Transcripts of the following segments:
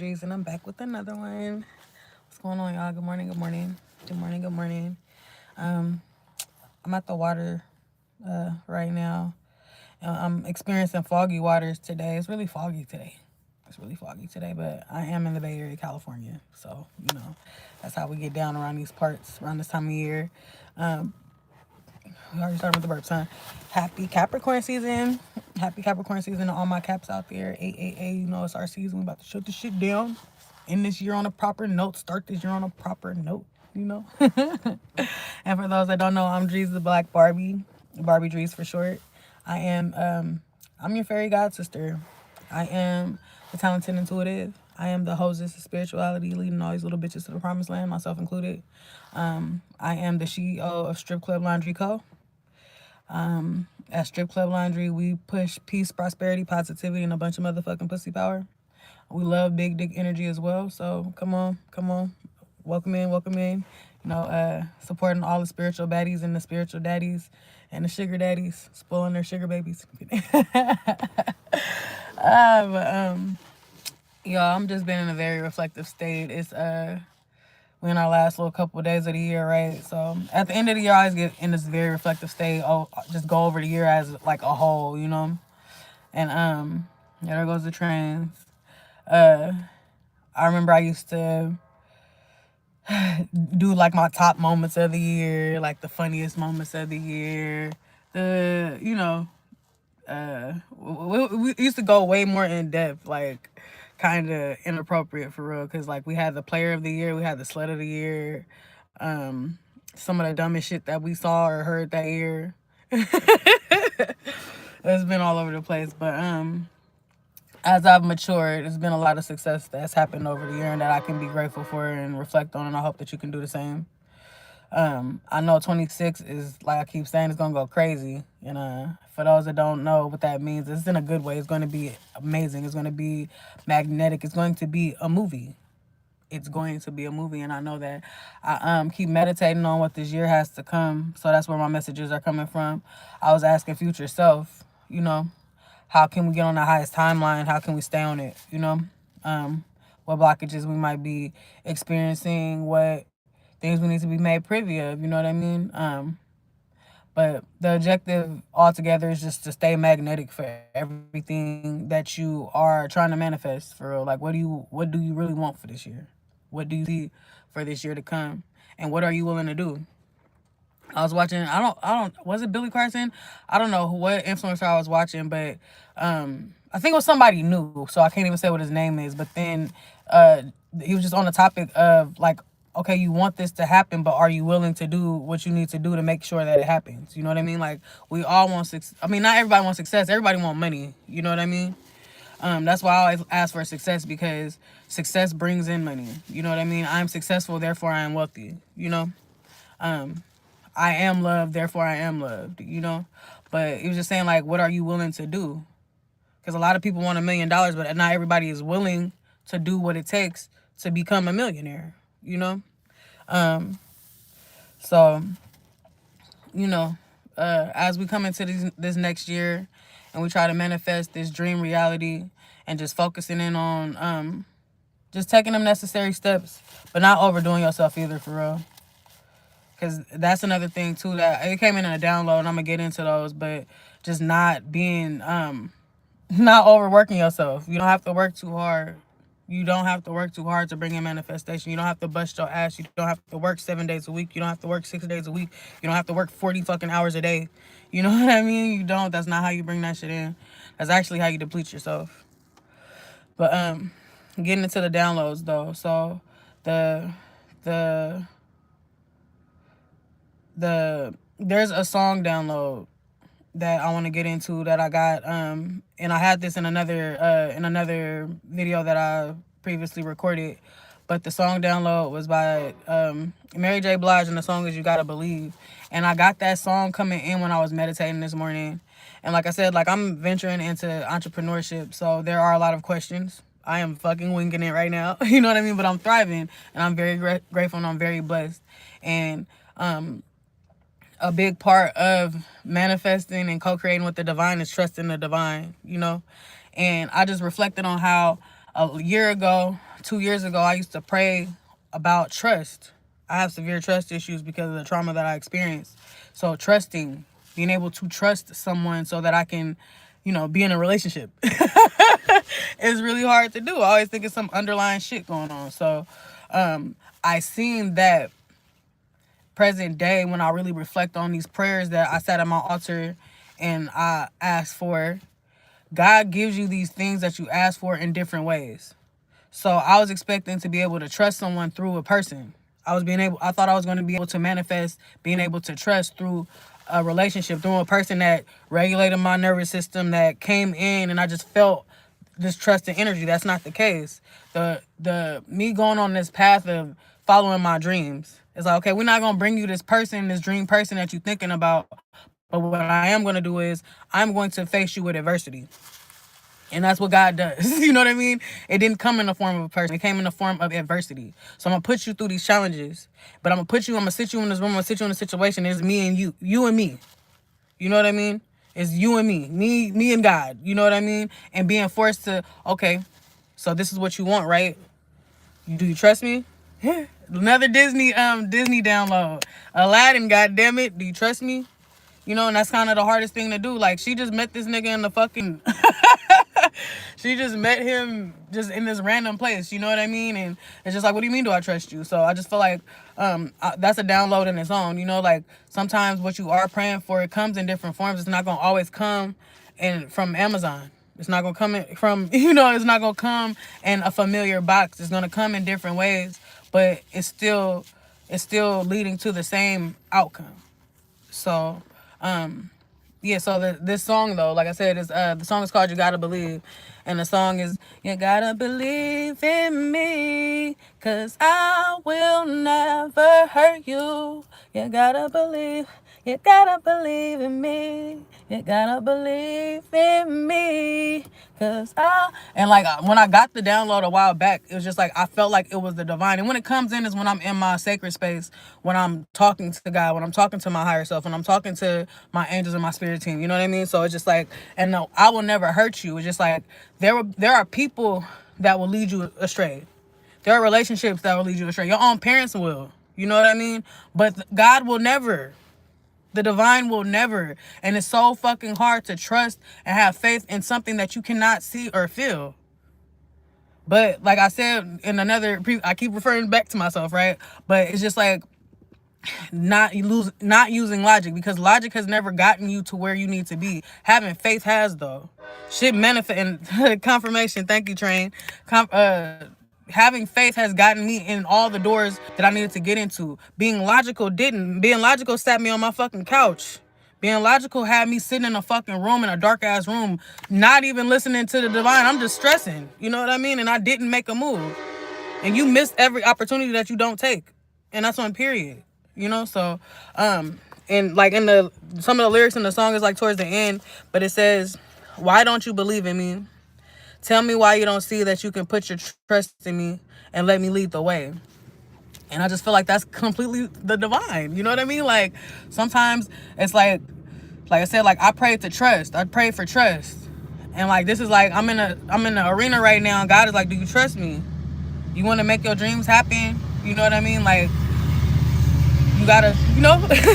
Drees, and I'm back with another one. What's going on, y'all? Good morning, good morning. Good morning, good morning. Um, I'm at the water right now. I'm experiencing foggy waters today. It's really foggy today. But I am in the Bay Area, California. So, that's how we get down around these parts, around this time of year. Um, we already started with the burps, huh? Happy Capricorn season. Happy Capricorn season to all my caps out there. It's our season. We about to shut this shit down. End this year on a proper note. Start this year on a proper note, And for those that don't know, I'm Drees the Black Barbie. Barbie Drees for short. I'm your fairy god sister. I am the talented intuitive. I am the hostess of spirituality, leading all these little bitches to the promised land, myself included. I am the CEO of Strip Club Laundry Co. At Strip Club Laundry, we push peace, prosperity, positivity, and a bunch of motherfucking pussy power. We love big dick energy as well. So come on. Welcome in. Supporting all the spiritual baddies and the spiritual daddies and the sugar daddies, spoiling their sugar babies. Y'all, I'm just been in a very reflective state. We're in our last little couple of days of the year, right? So at the end of the year, I always get in this very reflective state. Oh, just go over the year as like a whole, And yeah, there goes the trains. I remember I used to do like my top moments of the year, like the funniest moments of the year. We used to go way more in depth, like kind of inappropriate for real, because like we had the player of the year, we had the slut of the year, some of the dumbest shit that we saw or heard that year. It's been all over the place, but as I've matured, there's been a lot of success that's happened over the year and that I can be grateful for and reflect on, and I hope that you can do the same. I know 26 is, like I keep saying, it's going to go crazy. And for those that don't know what that means, it's in a good way. It's going to be amazing. It's going to be magnetic. It's going to be a movie. And I know that I keep meditating on what this year has to come. So that's where my messages are coming from. I was asking future self, how can we get on the highest timeline? How can we stay on it? What blockages we might be experiencing, what things we need to be made privy of, you know what I mean? But the objective altogether is just to stay magnetic for everything that you are trying to manifest, for real. Like, what do you really want for this year? What do you see for this year to come? And what are you willing to do? I was watching, was it Billy Carson? I don't know what influencer I was watching, but I think it was somebody new, so I can't even say what his name is. But then he was just on the topic of like, okay, you want this to happen, but are you willing to do what you need to do to make sure that it happens? You know what I mean? Like, we all want success. I mean, not everybody wants success. Everybody wants money. You know what I mean? That's why I always ask for success, because success brings in money. You know what I mean? I'm successful, therefore I am wealthy. I am loved, therefore I am loved, But he was just saying, like, what are you willing to do? Because a lot of people want $1 million, but not everybody is willing to do what it takes to become a millionaire, So, as we come into this next year and we try to manifest this dream reality and just focusing in on just taking them necessary steps, but not overdoing yourself either, for real. Because that's another thing, too, that it came in a download, and I'm going to get into those, but just not being, not overworking yourself. You don't have to work too hard. You don't have to work too hard to bring in manifestation. You don't have to bust your ass. You don't have to work 7 days a week. You don't have to work 6 days a week. You don't have to work 40 fucking hours a day. You know what I mean? You don't. That's not how you bring that shit in. That's actually how you deplete yourself. But getting into the downloads, though. So there's a song download that I want to get into that I got, and I had this in another video that I previously recorded, but the song download was by Mary J. Blige, and the song is "You Gotta Believe." And I got that song coming in when I was meditating this morning, and like I said, like, I'm venturing into entrepreneurship, so there are a lot of questions. I am fucking winging it right now, you know what I mean? But I'm thriving, and I'm very grateful, and I'm very blessed, and a big part of manifesting and co-creating with the divine is trusting the divine, And I just reflected on how a year ago, 2 years ago, I used to pray about trust. I have severe trust issues because of the trauma that I experienced. So trusting, being able to trust someone so that I can, be in a relationship is really hard to do. I always think it's some underlying shit going on. So I seen that present day when I really reflect on these prayers that I sat at my altar and I asked for. God gives you these things that you ask for in different ways. So I was expecting to be able to trust someone through a person. I thought I was going to be able to manifest being able to trust through a relationship, through a person that regulated my nervous system, that came in and I just felt this trust and energy. That's not the case. The me going on this path of following my dreams. It's like, okay, we're not going to bring you this person, this dream person that you're thinking about. But what I am going to do is I'm going to face you with adversity. And that's what God does. You know what I mean? It didn't come in the form of a person. It came in the form of adversity. So I'm going to put you through these challenges. But I'm going to sit you in this room. I'm going to sit you in a situation. It's me and you. You and me. You know what I mean? It's you and me. Me and God. You know what I mean? And being forced to, okay, so this is what you want, right? Do you trust me? Another Disney download. Aladdin, goddammit. Do you trust me? And that's kind of the hardest thing to do. Like, she just met this nigga in the fucking... she just met him just in this random place. You know what I mean? And it's just like, what do you mean do I trust you? So I just feel like that's a download in its own. Like, sometimes what you are praying for, it comes in different forms. It's not going to always come from Amazon. It's not going to come in from... it's not going to come in a familiar box. It's going to come in different ways. But it's still leading to the same outcome. So... yeah, so this song, though, like I said, is the song is called You Gotta Believe. And the song is, you gotta believe in me, 'cause I will never hurt you. You gotta believe in me. You gotta believe in me, 'cause And like, when I got the download a while back, it was just like, I felt like it was the divine. And when it comes in is when I'm in my sacred space, when I'm talking to God, when I'm talking to my higher self, when I'm talking to my angels and my spirit team. You know what I mean? So it's just like, and no, I will never hurt you. It's just like, there are people that will lead you astray. There are relationships that will lead you astray. Your own parents will. You know what I mean? But God will never. The divine will never. And it's so fucking hard to trust and have faith in something that you cannot see or feel. But like I said in I keep referring back to myself, right? But it's just like not using logic, because logic has never gotten you to where you need to be. Having faith has, though. Shit manifest and confirmation. Thank you, Train. Having faith has gotten me in all the doors that I needed to get into. Being logical didn't. Being logical sat me on my fucking couch. Being logical had me sitting in a fucking room, in a dark ass room, not even listening to the divine. I'm just stressing. You know what I mean? And I didn't make a move. And you miss every opportunity that you don't take. And that's on period. So and like some of the lyrics in the song is like towards the end, but it says, why don't you believe in me? Tell me why you don't see that you can put your trust in me and let me lead the way. And I just feel like that's completely the divine. You know what I mean? Like, sometimes it's like I said, like, I prayed to trust. I prayed for trust. And like, this is like, I'm in the arena right now, and God is like, do you trust me? You want to make your dreams happen? You know what I mean? Like, you gotta,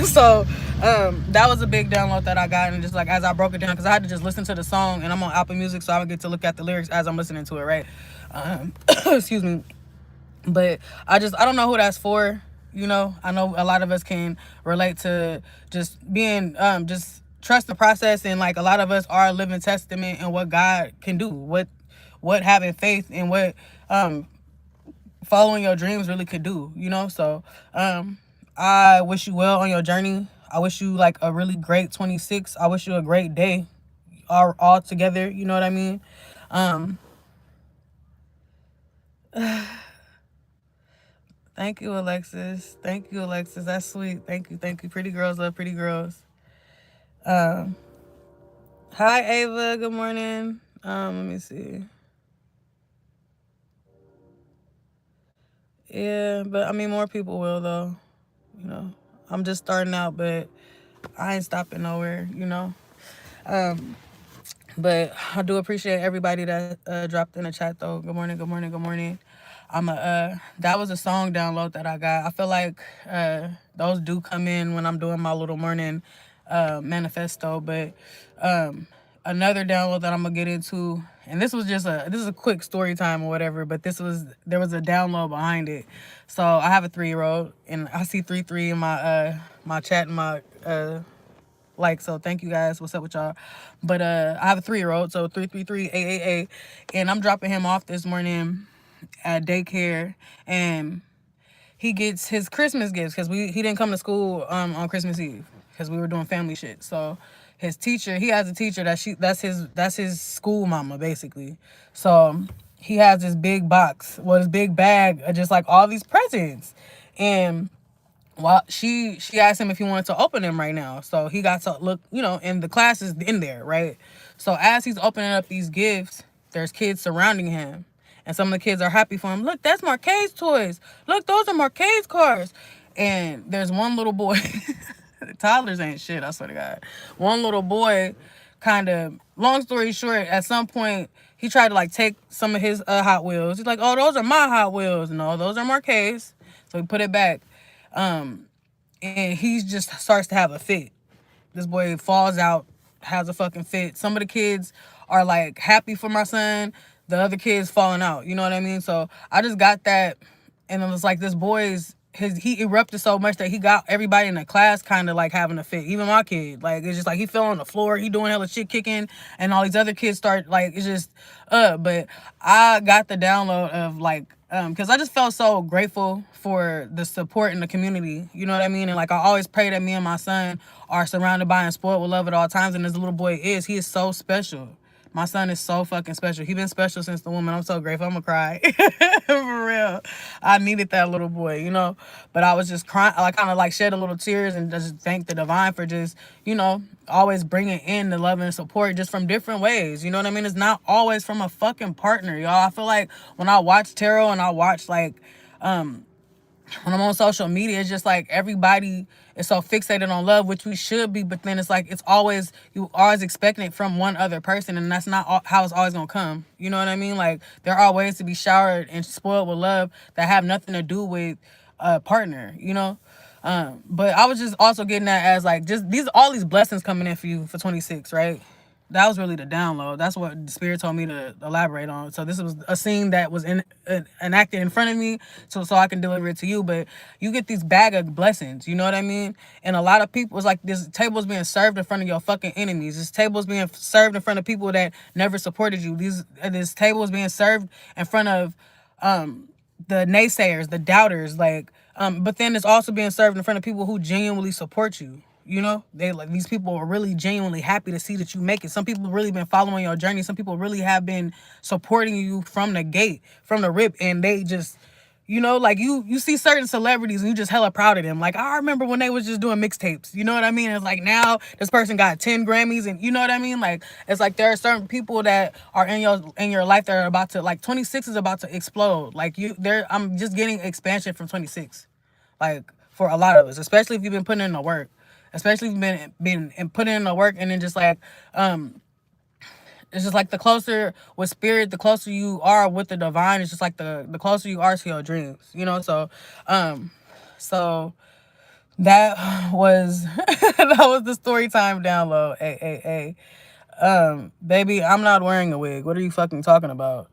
so that was a big download that I got. And just like, as I broke it down, because I had to just listen to the song, and I'm on Apple Music, so I would get to look at the lyrics as I'm listening to it, right? Excuse me. But I don't know who that's for. I know a lot of us can relate to just being just trust the process, and like, a lot of us are a living testament in what God can do, what having faith and what following your dreams really could do. So I wish you well on your journey. I wish you like a really great 26. I wish you a great day all together. You know what I mean? Thank you, Alexis. That's sweet. Thank you. Pretty girls love pretty girls. Hi, Ava. Good morning. Let me see. Yeah, but I mean, more people will, though. I'm just starting out, but I ain't stopping nowhere, But I do appreciate everybody that dropped in the chat, though. Good morning. That was a song download that I got. I feel like those do come in when I'm doing my little morning manifesto. But another download that I'm gonna get into, and this is a quick story time or whatever, but there was a download behind it. So I have a 3-year-old, and I see 3-3 in my chat and my so thank you guys. What's up with y'all? But I have a 3-year-old, so 333 AAA, and I'm dropping him off this morning at daycare, and he gets his Christmas gifts because he didn't come to school on Christmas Eve because we were doing family shit. So his teacher, he has a teacher that's his school mama basically. So he has this big box, this big bag of just like all these presents, and she asked him if he wanted to open them right now. So he got to look, and the class is in there, right? So as he's opening up these gifts, there's kids surrounding him. And some of the kids are happy for him. Look, that's Marquet's toys. Look, those are Marquet's cars. And there's one little boy. Toddlers ain't shit, I swear to God. One little boy kind of, long story short, at some point, he tried to like take some of his Hot Wheels. He's like, oh, those are my Hot Wheels. No, those are Marquet's. So he put it back. And he just starts to have a fit. This boy falls out, has a fucking fit. Some of the kids are like happy for my son. The other kids falling out. You know what I mean? So I just got that, and it was like this boy's he erupted so much that he got everybody in the class kind of like having a fit. Even my kid, like it's just like he fell on the floor, he doing hella shit kicking, and all these other kids start like it's just But I got the download of like because I just felt so grateful for the support in the community. You know what I mean? And like I always pray that me and my son are surrounded by and spoiled with love at all times. And this little boy he is so special. My son is so fucking special. He been special since the woman. I'm so grateful. I'm gonna cry. For real. I needed that little boy, But I was just crying. I kind of like shed a little tears and just thank the divine for just, always bringing in the love and support just from different ways. You know what I mean? It's not always from a fucking partner, y'all. I feel like when I watch tarot and I watch like, when I'm on social media, it's just like everybody is so fixated on love, which we should be, but then it's like you always expecting it from one other person, and that's not how it's always gonna come. You know what I mean? Like there are ways to be showered and spoiled with love that have nothing to do with a partner, But I was just also getting that as like just all these blessings coming in for you for 26, right? That was really the download. That's what the spirit told me to elaborate on. So this was a scene that was enacted in front of me, so I can deliver it to you. But you get these bag of blessings, you know what I mean? And a lot of people, it's like this table is being served in front of your fucking enemies. This table is being served in front of people that never supported you. This table is being served in front of the naysayers, the doubters, but then it's also being served in front of people who genuinely support you. They like these people are really genuinely happy to see that you make it. Some people really been following your journey. Some people really have been supporting you from the gate, from the rip, and they just, like you see certain celebrities and you just hella proud of them. Like I remember when they was just doing mixtapes. You know what I mean? It's like now this person got 10 Grammys, and you know what I mean? Like it's like there are certain people that are in your life that are about to, like 26 is about to explode. Like I'm just getting expansion from 26. Like for a lot of us, especially if you've been putting in the work. Especially if you've been putting in the work, and then just like it's just like the closer with spirit, the closer you are with the divine. It's just like the closer you are to your dreams, so that was that was the story time download. Hey, baby, I'm not wearing a wig. What are you fucking talking about?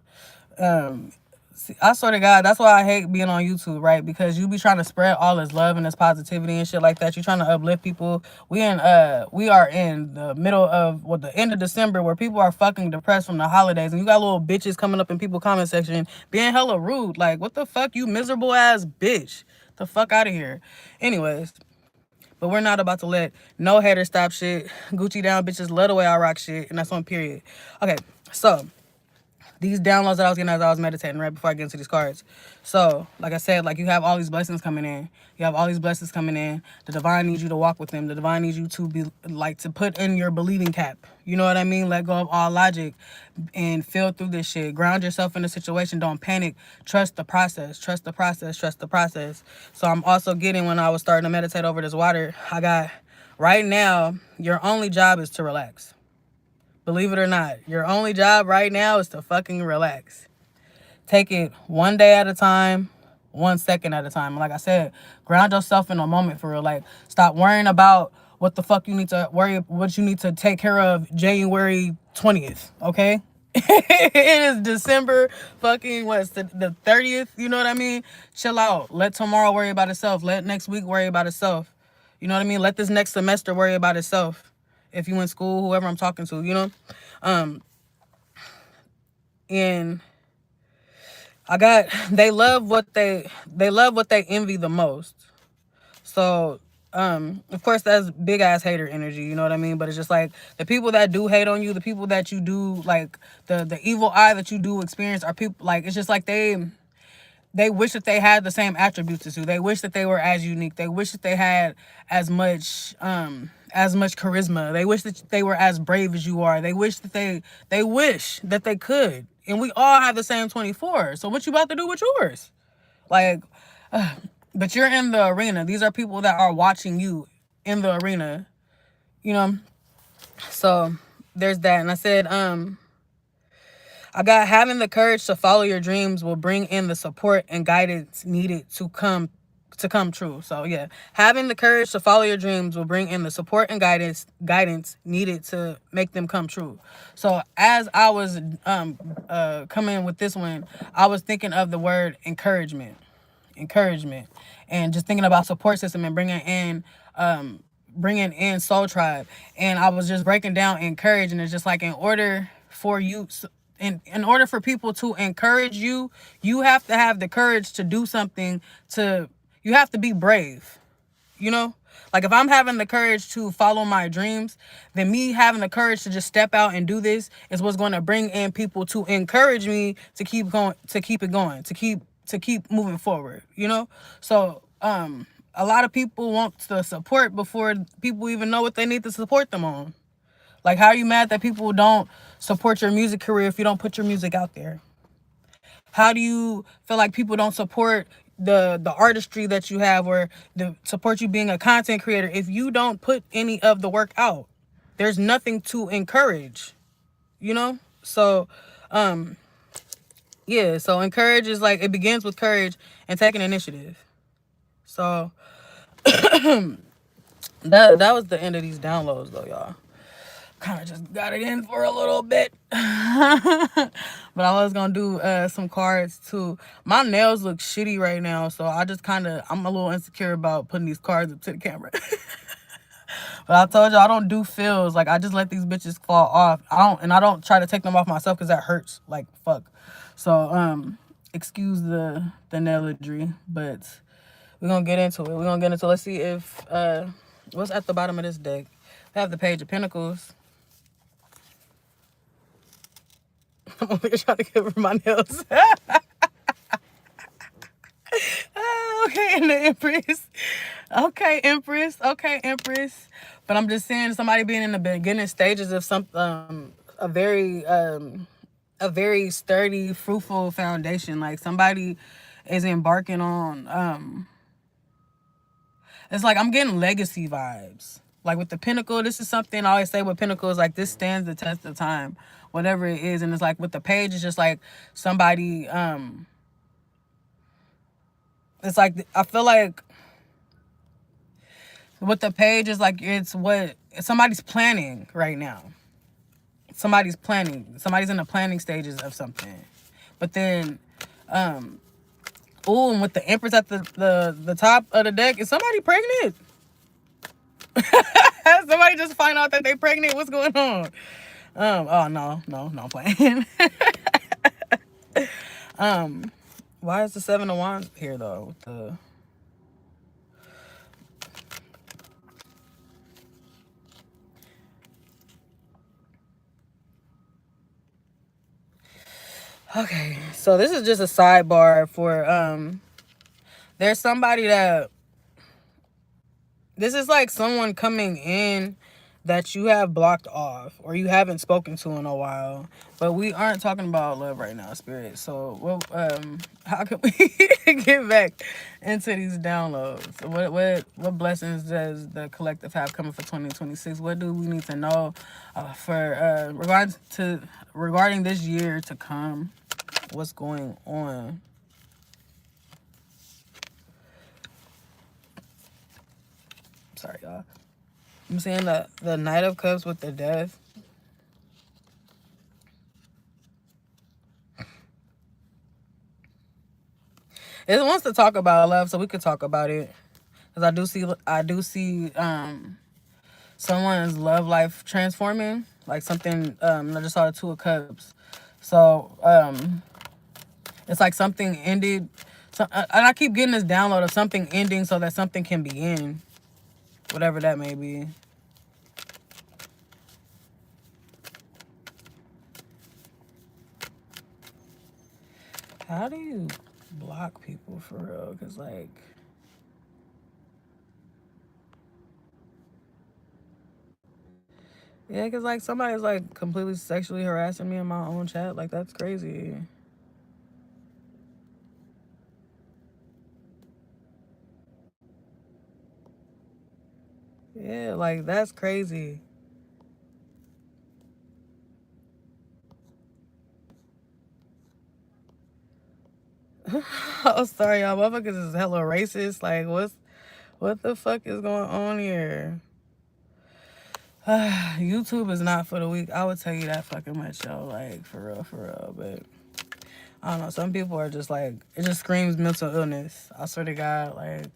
I swear to God, that's why I hate being on YouTube, right? Because you be trying to spread all this love and this positivity and shit like that. You're trying to uplift people. We are in the middle of the end of December, where people are fucking depressed from the holidays, and you got little bitches coming up in people's comment section being hella rude. Like, what the fuck, you miserable ass bitch? The fuck out of here. Anyways. But we're not about to let no haters stop shit. Gucci down bitches love the way I rock shit, and that's on period. Okay, so these downloads that I was getting as I was meditating right before I get into these cards. So, like I said, like you have all these blessings coming in. You have all these blessings coming in. The divine needs you to walk with them. The divine needs you to be like to put in your believing cap. You know what I mean? Let go of all logic and feel through this shit. Ground yourself in the situation. Don't panic. Trust the process. Trust the process. Trust the process. So I'm also getting, when I was starting to meditate over this water, I got, right now, your only job is to relax. Believe it or not, your only job right now is to fucking relax. Take it one day at a time, 1 second at a time. Like I said, ground yourself in a moment for real. Like, stop worrying about what the fuck you need to what you need to take care of January 20th, okay? It is December fucking, what's the 30th? You know what I mean? Chill out. Let tomorrow worry about itself. Let next week worry about itself. You know what I mean? Let this next semester worry about itself. If you in school, whoever I'm talking to, you know? And they love what they envy the most. So, of course that's big ass hater energy, you know what I mean? But it's just like the people that do hate on you, the people that you do like the evil eye that you do experience are people like, it's just like they wish that they had the same attributes as you. They wish that they were as unique. They wish that they had as much charisma. They wish that they were as brave as you are. They wish that they could. And we all have the same 24. So what you about to do with yours? Like, but you're in the arena. These are people that are watching you in the arena, you know? So there's that. And I said, I got having the courage to follow your dreams will bring in the support and guidance needed to come true. So yeah, having the courage to follow your dreams will bring in the support and guidance needed to make them come true. So as I was coming with this one, I was thinking of the word encouragement, and just thinking about support system and bringing in Soul Tribe. And I was just breaking down encourage, and it's just like in order for people to encourage you, you have to have the courage to do something. You have to be brave, you know? Like if I'm having the courage to follow my dreams, then me having the courage to just step out and do this is what's going to bring in people to encourage me to keep moving forward, you know? So, a lot of people want the support before people even know what they need to support them on. Like, how are you mad that people don't support your music career if you don't put your music out there? How do you feel like people don't support the artistry that you have, or support you being a content creator if you don't put any of the work out? There's nothing to encourage, you know? So, yeah, so encourage is like, it begins with courage and taking initiative. So, that was the end of these downloads though, y'all. Kind of just got it in for a little bit. But I was gonna do some cards too. My nails look shitty right now, so I'm a little insecure about putting these cards up to the camera. But I told you I don't do fills. Like, I just let these bitches fall off. I don't try to take them off myself because that hurts like fuck. So excuse the nailedry, but we're gonna get into it. Let's see if what's at the bottom of this deck. I have the Page of Pentacles. I'm over here trying to cover my nails. Okay, and the Empress. Okay, Empress. But I'm just saying, somebody being in the beginning stages of a very sturdy, fruitful foundation. Like, somebody is embarking on it's like I'm getting legacy vibes. Like with the Pentacle, this is something I always say with Pentacles, like this stands the test of time, whatever it is. And it's like with the Page, it's just like somebody, it's like, I feel like with the Page is like, somebody's planning right now. Somebody's planning. Somebody's in the planning stages of something. But then, and with the Empress at the top of the deck, is somebody pregnant? Somebody just find out that they pregnant? What's going on? Oh no, I'm playing. Why is the Seven of Wands here though? Okay, so this is just a sidebar for there's somebody that, this is like someone coming in that you have blocked off or you haven't spoken to in a while. But we aren't talking about love right now, Spirit. So how can we get back into these downloads? What blessings does the collective have coming for 2026? What do we need to know regarding this year to come? what's going on. Sorry, y'all. I'm seeing the Knight of Cups with the Death. It wants to talk about love, so we could talk about it. Because I do see someone's love life transforming. Like something, I just saw the Two of Cups. So, it's like something ended. So, and I keep getting this download of something ending so that something can begin. Whatever that may be. How do you block people for real? Because, like... Yeah, because, like, somebody's, like, completely sexually harassing me in my own chat. Like, that's crazy. Yeah, like, that's crazy. Oh, sorry, y'all. Motherfuckers is hella racist. Like, what the fuck is going on here? YouTube is not for the weak. I would tell you that fucking much, yo. Like, for real. But I don't know. Some people are just like, it just screams mental illness. I swear to God, like,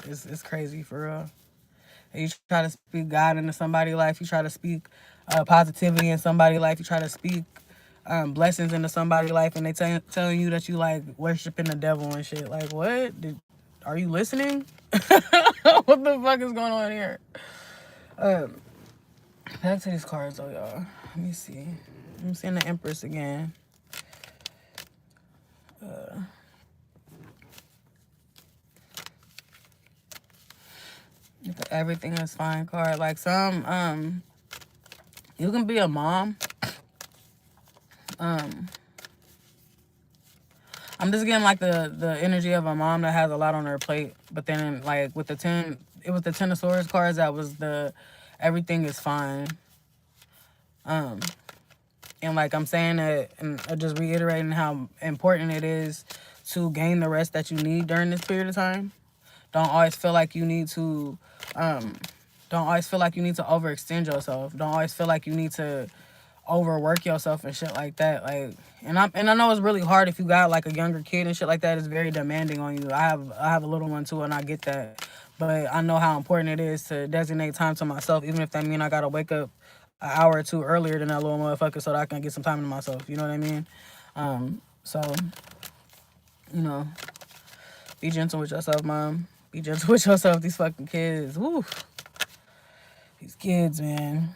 it's crazy, for real. And you try to speak God into somebody's life. You try to speak positivity in somebody's life. You try to speak blessings into somebody's life, and they telling you that you like worshiping the devil and shit. Like, what? Are you listening? What the fuck is going on here? Back to these cards, though, y'all. Let me see. I'm seeing the Empress again. The Everything is Fine card. Like, some, you can be a mom. I'm just getting, like, the energy of a mom that has a lot on her plate. But then, like, with the 10, it was the Ten of Swords cards that was the Everything is Fine. And, like, I'm saying that, and just reiterating how important it is to gain the rest that you need during this period of time. Don't always feel like you need to, overextend yourself. Don't always feel like you need to overwork yourself and shit like that. Like, and I know it's really hard if you got like a younger kid and shit like that. It's very demanding on you. I have a little one too, and I get that. But I know how important it is to designate time to myself, even if that means I gotta wake up an hour or two earlier than that little motherfucker so that I can get some time to myself. You know what I mean? So, you know, be gentle with yourself, mom. Be gentle with yourself. These fucking kids. Woo. These kids, man.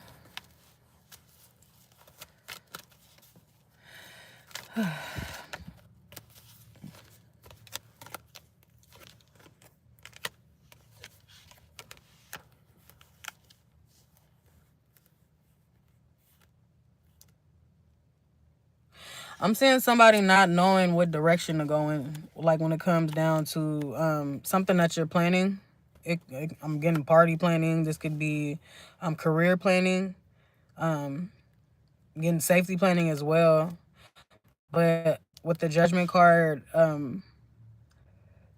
I'm seeing somebody not knowing what direction to go in, like when it comes down to something that you're planning. I'm getting party planning. This could be career planning, getting safety planning as well. But with the Judgment card,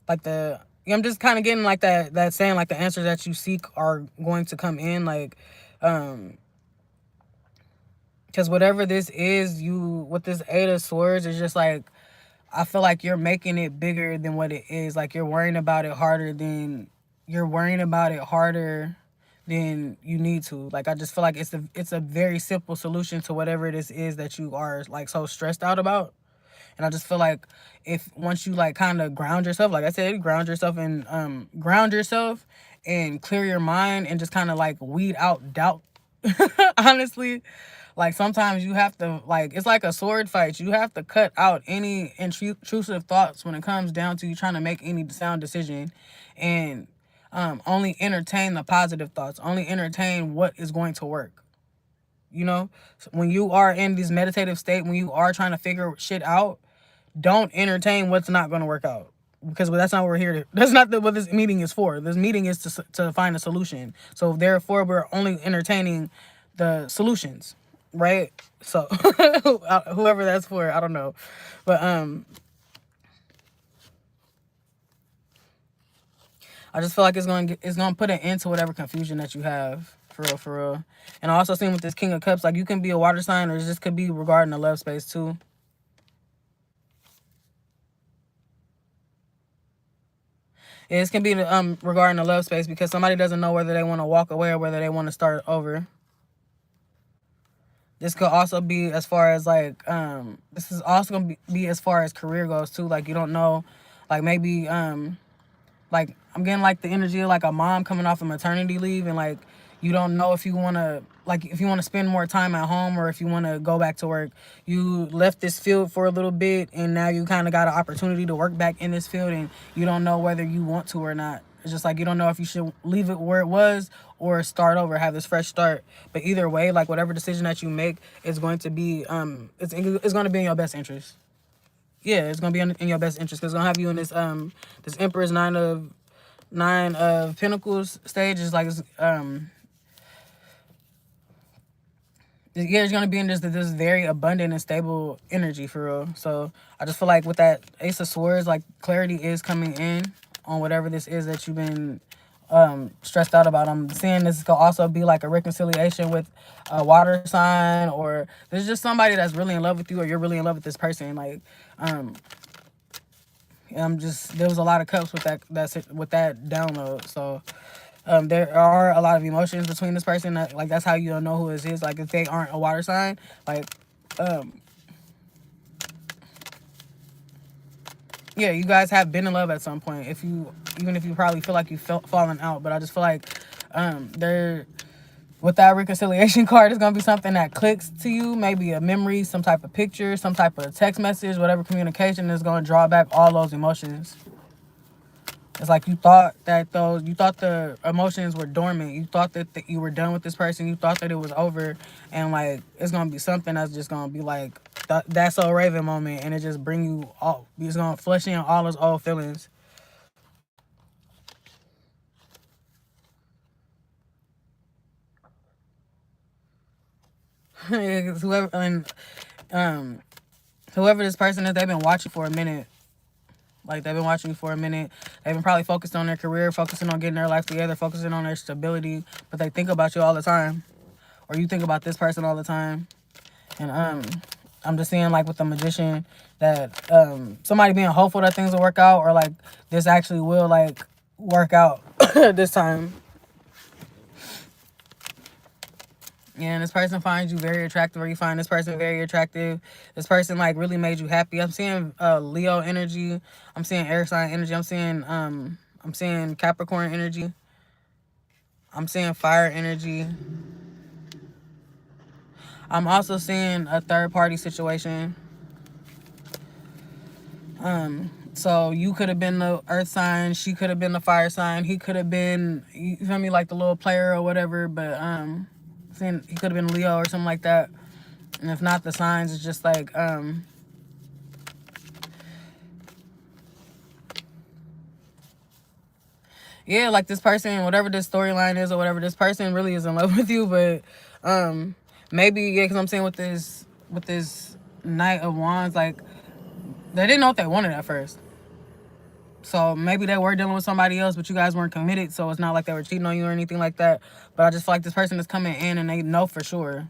like I'm just kind of getting like that saying like the answers that you seek are going to come in, like, because whatever this is, with this Eight of Swords, it's just like, I feel like you're making it bigger than what it is. Like, you're worrying about it harder than you need to. Like, I just feel like it's a very simple solution to whatever this is that you are like so stressed out about. And I just feel like once you like kind of ground yourself, like I said, ground yourself and clear your mind and just kind of like weed out doubt. Honestly, like sometimes you have to, like, it's like a sword fight. You have to cut out any intrusive thoughts when it comes down to you trying to make any sound decision, and only entertain the positive thoughts. Only entertain what is going to work. You know, when you are in this meditative state, when you are trying to figure shit out, don't entertain what's not going to work out, because that's not what we're here to. That's not what this meeting is for. This meeting is to find a solution. So therefore, we're only entertaining the solutions. right? So whoever that's for, I don't know. But I just feel like it's gonna put an end to whatever confusion that you have. For real, for real. And I also seen with this King of Cups, like you can be a water sign or it just could be regarding the love space too. It can be regarding the love space because somebody doesn't know whether they want to walk away or whether they want to start over. This could also be as far as like this is also gonna be as far as career goes too. Like you don't know, like maybe like I'm getting like the energy of like a mom coming off of maternity leave and like you don't know if you want to like if you want to spend more time at home or if you want to go back to work. You left this field for a little bit and now you kind of got an opportunity to work back in this field and you don't know whether you want to or not. It's just like you don't know if you should leave it where it was or start over, have this fresh start. But either way, like whatever decision that you make is going to be it's going to be in your best interest. Yeah, it's gonna be in your best interest because it's gonna have you in this this Empress nine of Pentacles stage. Is like yeah, it's gonna be in this very abundant and stable energy for real. So I just feel like with that Ace of Swords, like clarity is coming in on whatever this is that you've been stressed out about. I'm seeing this could also be like a reconciliation with a water sign, or there's just somebody that's really in love with you, or you're really in love with this person. Like there was a lot of cups with that download. So there are a lot of emotions between this person. Like that's how you'll know who it is. Like if they aren't a water sign, like yeah, you guys have been in love at some point. Even if you probably feel like you felt falling out, but I just feel like there with that reconciliation card, it's gonna be something that clicks to you. Maybe a memory, some type of picture, some type of text message, whatever communication is gonna draw back all those emotions. It's like you thought the emotions were dormant. You thought that you were done with this person. You thought that it was over, and like it's gonna be something that's just gonna be like that's so Raven moment, and it just bring you all. It's gonna flush in all those old feelings. Whoever this person is, they've been watching for a minute. Like, they've been watching you for a minute. They've been probably focused on their career, focusing on getting their life together, focusing on their stability. But they think about you all the time. Or you think about this person all the time. And I'm just seeing, like, with the Magician, that somebody being hopeful that things will work out. Or, like, this actually will, like, work out this time. And this person finds you very attractive, or you find this person very attractive. This person like really made you happy. I'm seeing Leo energy. I'm seeing air sign energy. I'm seeing Capricorn energy. I'm seeing fire energy. I'm also seeing a third party situation. So you could have been the earth sign, she could have been the fire sign, he could have been, you feel me, like the little player or whatever, but saying he could have been Leo or something like that. And if not the signs, it's just like yeah, like this person, whatever this storyline is or whatever, this person really is in love with you, but maybe, yeah, because I'm saying with this Knight of Wands, like they didn't know what they wanted at first. So maybe they were dealing with somebody else, but you guys weren't committed, so it's not like they were cheating on you or anything like that. But I just feel like this person is coming in and they know for sure.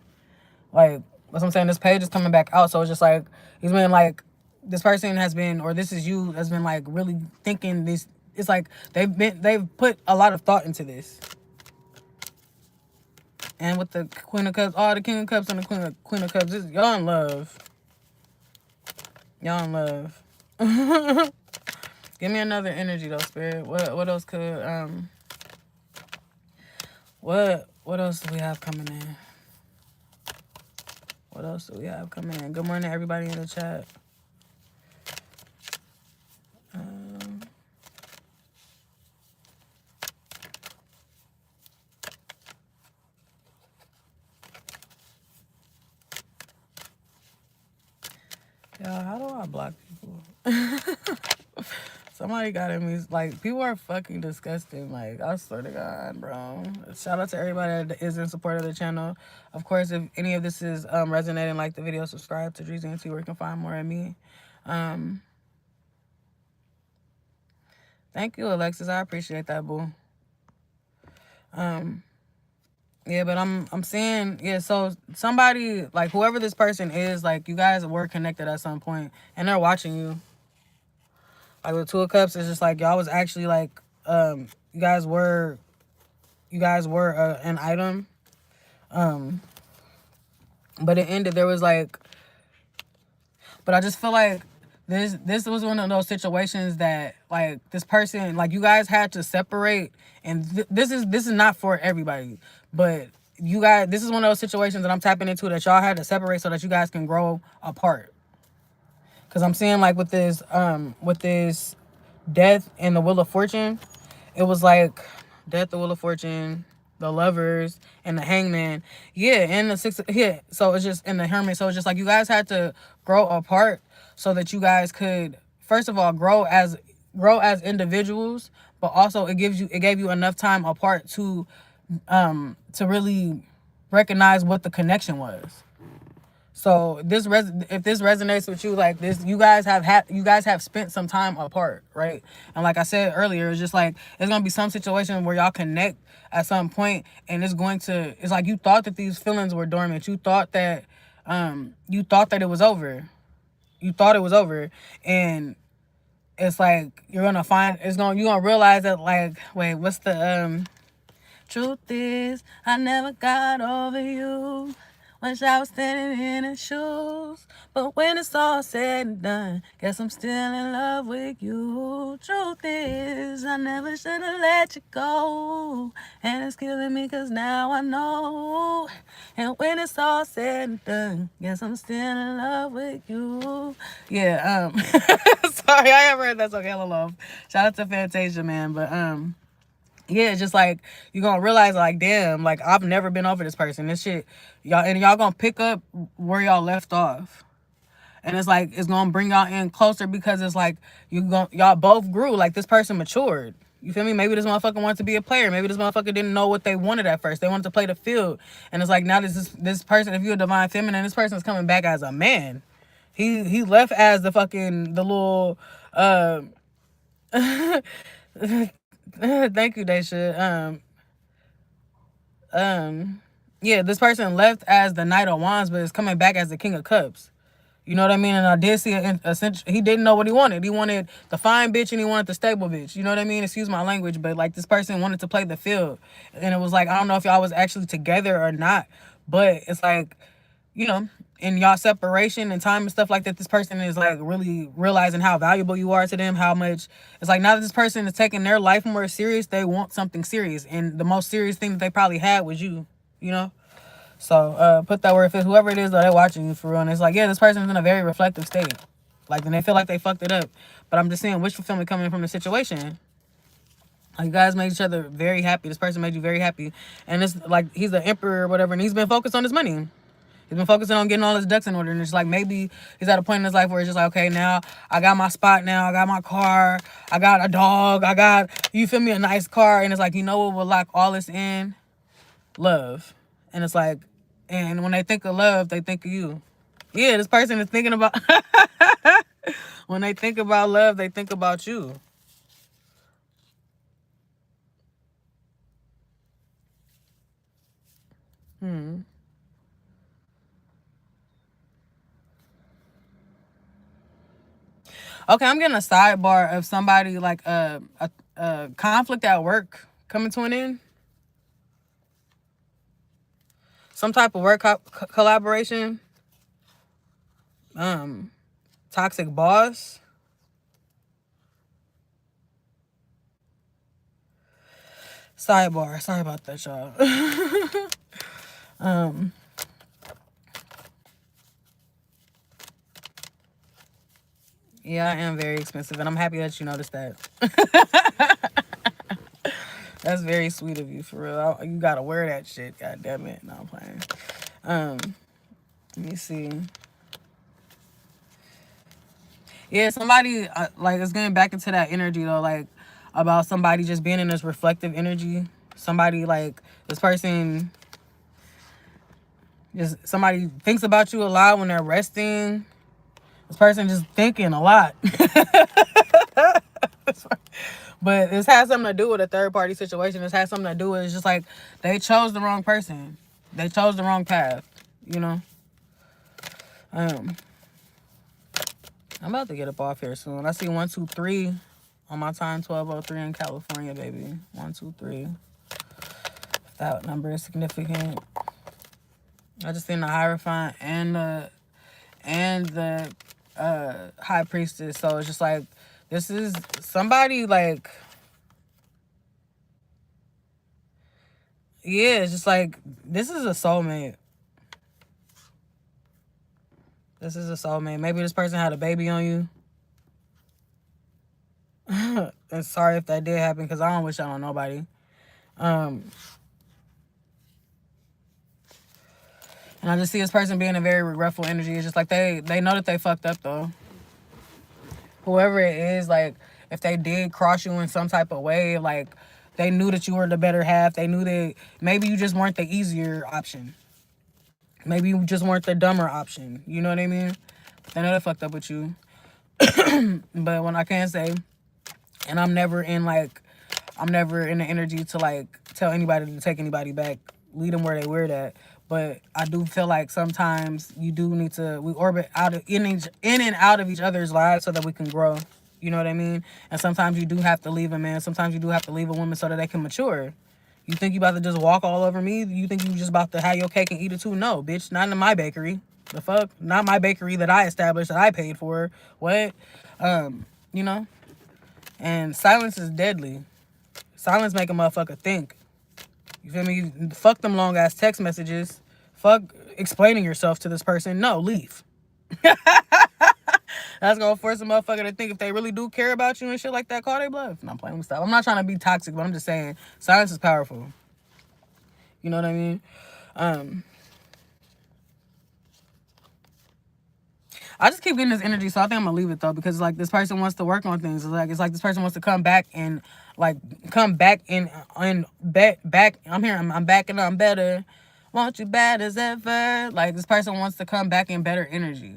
Like, that's what I'm saying, this page is coming back out, so it's just like, he's been like, this person has been, or this is you, has been like really thinking this, it's like they've put a lot of thought into this. And with the Queen of Cups, the King of Cups and the Queen of Cups, y'all in love. Y'all in love. Give me another energy though, Spirit. What else could what else do we have coming in? What else do we have coming in? Good morning, everybody in the chat. Yeah, how do I block people? Somebody got in me. Like, people are fucking disgusting. Like, I swear to God, bro. Shout out to everybody that is in support of the channel. Of course, if any of this is resonating, like the video, subscribe to Dreezy and see where you can find more of me. Thank you, Alexis. I appreciate that, boo. Yeah, but I'm seeing, yeah, so somebody, like, whoever this person is, like, you guys were connected at some point, and they're watching you. Like, with Two of Cups, it's just like, y'all was actually, like, you guys were an item. But it ended, there was, like, but I just feel like this was one of those situations that, like, this person, like, you guys had to separate, and this is not for everybody, but you guys, this is one of those situations that I'm tapping into, that y'all had to separate so that you guys can grow apart. Because I'm seeing, like, with this Death and the Wheel of Fortune, it was like Death, the Wheel of Fortune, the Lovers, and the Hangman. Yeah, and the Six. Yeah, so it's just in the Hermit. So it's just like you guys had to grow apart so that you guys could, first of all, grow as individuals, but also it gave you enough time apart to really recognize what the connection was. So if this resonates with you, like this, you guys have spent some time apart, right? And like I said earlier, it's just like it's gonna be some situation where y'all connect at some point, and it's like you thought that these feelings were dormant. You thought that it was over. You thought it was over, and it's like you're gonna realize that, like, wait, what's the truth is I never got over you. Wish I was standing in his shoes. But when it's all said and done, guess I'm still in love with you. Truth is, I never should have let you go. And it's killing me cause now I know. And when it's all said and done, guess I'm still in love with you. Yeah, sorry, I haven't heard that song hella love. Shout out to Fantasia, man. But yeah, just like you're gonna realize, like, damn, like I've never been over this person. This shit, y'all gonna pick up where y'all left off, and it's like it's gonna bring y'all in closer because it's like y'all both grew. Like this person matured. You feel me? Maybe this motherfucker wanted to be a player. Maybe this motherfucker didn't know what they wanted at first. They wanted to play the field, and it's like now this person, if you're a divine feminine, this person's coming back as a man. He left as the little thank you, Daisha. Yeah, this person left as the Knight of Wands, but is coming back as the King of Cups. You know what I mean? And I did see he didn't know what he wanted. He wanted the fine bitch and he wanted the stable bitch. You know what I mean? Excuse my language, but like this person wanted to play the field. And it was like, I don't know if y'all was actually together or not, but it's like, you know, in y'all separation and time and stuff like that, this person is like really realizing how valuable you are to them, how much it's like now that this person is taking their life more serious, they want something serious. And the most serious thing that they probably had was you know? So put that word, if it's whoever it is that they're watching you for real. And it's like, yeah, this person's in a very reflective state. Like, and they feel like they fucked it up. But I'm just saying, wish fulfillment coming from the situation. Like, you guys made each other very happy. This person made you very happy. And it's like, he's the emperor or whatever, and he's been focused on his money. He's been focusing on getting all his ducks in order. And it's like, maybe he's at a point in his life where it's just like, okay, now I got my spot now. I got my car. I got a dog. I got, you feel me, a nice car. And it's like, you know what will lock all this in? Love. And it's like, and when they think of love, they think of you. Yeah, this person is thinking about, when they think about love, they think about you. Okay, I'm getting a sidebar of somebody like a conflict at work coming to an end. Some type of work collaboration. Toxic boss. Sidebar. Sorry about that, y'all. Yeah, I am very expensive, and I'm happy that you noticed that. That's very sweet of you, for real. You gotta wear that shit, god damn it. No, I'm playing. Let me see. Yeah, somebody, like, it's getting back into that energy, though, like, about somebody just being in this reflective energy. Somebody, like, this person, just, somebody thinks about you a lot when they're resting. This person just thinking a lot. But this has something to do with a third party situation. This has something to do with, it's just like, they chose the wrong person. They chose the wrong path, you know? I'm about to get up off here soon. I see 123 on my time, 1203 in California, baby. 123. If that number is significant. I just seen the Hierophant and the High Priestess. So it's just like, this is somebody, like, yeah, it's just like, this is a soulmate. This is a soulmate. Maybe this person had a baby on you. And sorry if that did happen, because I don't wish that on nobody. And I just see this person being a very regretful energy. It's just like, they know that they fucked up, though. Whoever it is, like, if they did cross you in some type of way, like, they knew that you were the better half. They knew that maybe you just weren't the easier option. Maybe you just weren't the dumber option. You know what I mean? They know they fucked up with you. But when I can say, and I'm never in the energy to, like, tell anybody to take anybody back, lead them where they were at. But I do feel like sometimes you do need to, we orbit in and out of each other's lives so that we can grow. You know what I mean? And sometimes you do have to leave a man. Sometimes you do have to leave a woman so that they can mature. You think you about to just walk all over me? You think you just about to have your cake and eat it too? No, bitch. Not in my bakery. The fuck? Not my bakery that I established, that I paid for. What? You know? And silence is deadly. Silence make a motherfucker think. You feel me? Fuck them long ass text messages. Fuck explaining yourself to this person. No, leave. That's gonna force a motherfucker to think, if they really do care about you and shit like that, call they bluff. And I'm playing with stuff. I'm not trying to be toxic, but I'm just saying silence is powerful. You know what I mean? I just keep getting this energy, so I think I'm gonna leave it though, because like this person wants to work on things. It's like this person wants to come back and back. I'm here. I'm back and I'm better. Want you bad as ever. Like this person wants to come back in better energy.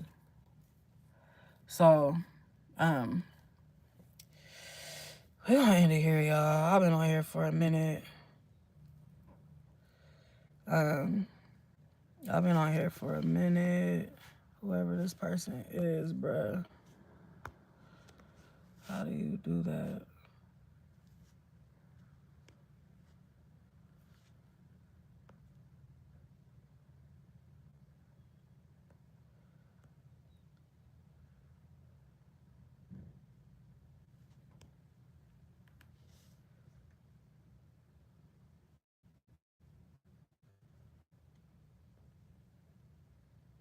So, we're gonna end it here, y'all. I've been on here for a minute. I've been on here for a minute. Whoever this person is, bruh. How do you do that?